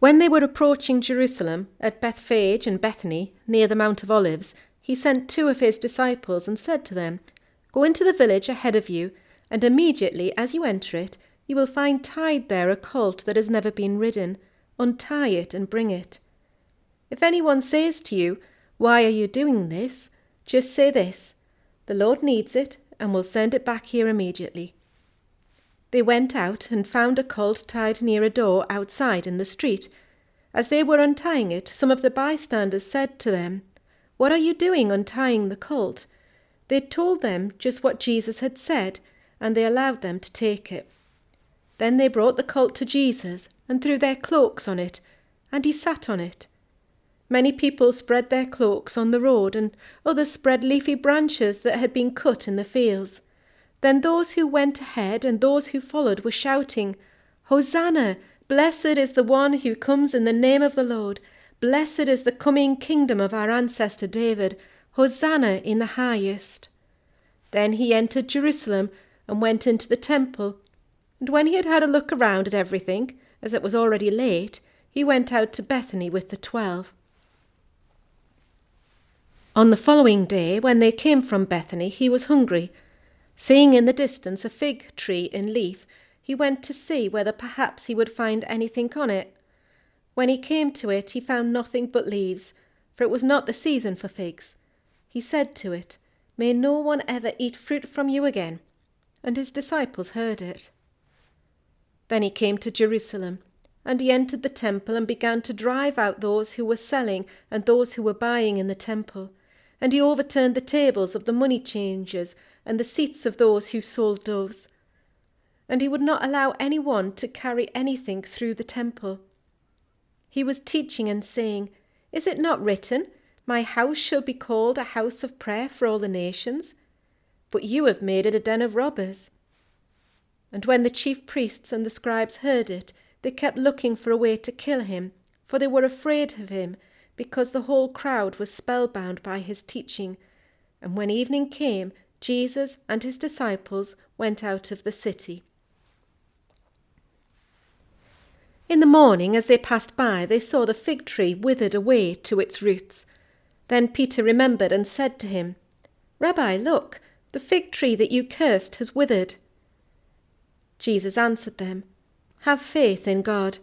When they were approaching Jerusalem, at Bethphage and Bethany, near the Mount of Olives, he sent 2 of his disciples and said to them, "Go into the village ahead of you, and immediately as you enter it, you will find tied there a colt that has never been ridden. Untie it and bring it. If anyone says to you, 'Why are you doing this?' just say this, 'The Lord needs it and will send it back here immediately.'" They went out and found a colt tied near a door outside in the street. As they were untying it, some of the bystanders said to them, "What are you doing untying the colt?" They told them just what Jesus had said, and they allowed them to take it. Then they brought the colt to Jesus and threw their cloaks on it, and he sat on it. Many people spread their cloaks on the road, and others spread leafy branches that had been cut in the fields. Then those who went ahead and those who followed were shouting, "Hosanna! Blessed is the one who comes in the name of the Lord. Blessed is the coming kingdom of our ancestor David. Hosanna in the highest." Then he entered Jerusalem and went into the temple. And when he had had a look around at everything, as it was already late, he went out to Bethany with the 12. On the following day, when they came from Bethany, he was hungry. Seeing in the distance a fig tree in leaf, he went to see whether perhaps he would find anything on it. When he came to it, he found nothing but leaves, for it was not the season for figs. He said to it, "May no one ever eat fruit from you again." And his disciples heard it. Then he came to Jerusalem, and he entered the temple and began to drive out those who were selling and those who were buying in the temple. And he overturned the tables of the money changers and the seats of those who sold doves. And he would not allow anyone to carry anything through the temple. He was teaching and saying, "Is it not written, 'My house shall be called a house of prayer for all the nations'? But you have made it a den of robbers." And when the chief priests and the scribes heard it, they kept looking for a way to kill him, for they were afraid of him, because the whole crowd was spellbound by his teaching. And when evening came, Jesus and his disciples went out of the city. In the morning, as they passed by, they saw the fig tree withered away to its roots. Then Peter remembered and said to him, "Rabbi, look, the fig tree that you cursed has withered." Jesus answered them, "Have faith in God.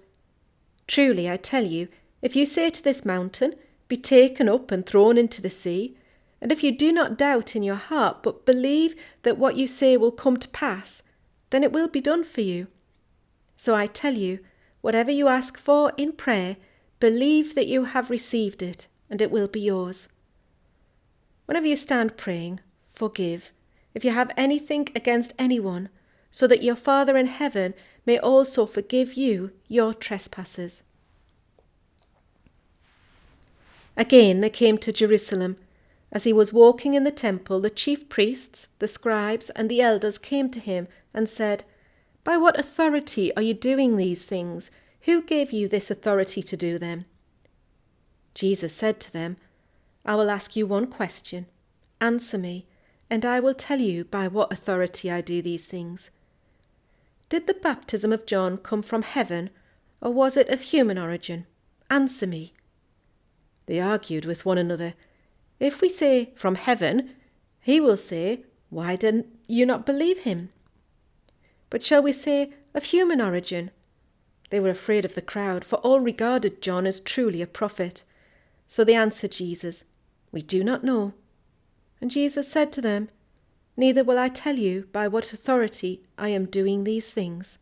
Truly, I tell you, if you say to this mountain, 'Be taken up and thrown into the sea,' and if you do not doubt in your heart, but believe that what you say will come to pass, then it will be done for you. So I tell you, whatever you ask for in prayer, believe that you have received it, and it will be yours. Whenever you stand praying, forgive, if you have anything against anyone, so that your Father in heaven may also forgive you your trespasses." Again they came to Jerusalem. As he was walking in the temple, the chief priests, the scribes, and the elders came to him and said, "By what authority are you doing these things? Who gave you this authority to do them?" Jesus said to them, "I will ask you one question. Answer me, and I will tell you by what authority I do these things. Did the baptism of John come from heaven, or was it of human origin? Answer me." They argued with one another. "If we say, 'From heaven,' he will say, 'Why didn't you not believe him?' But shall we say, 'Of human origin?'" They were afraid of the crowd, for all regarded John as truly a prophet. So they answered Jesus, "We do not know." And Jesus said to them, "Neither will I tell you by what authority I am doing these things."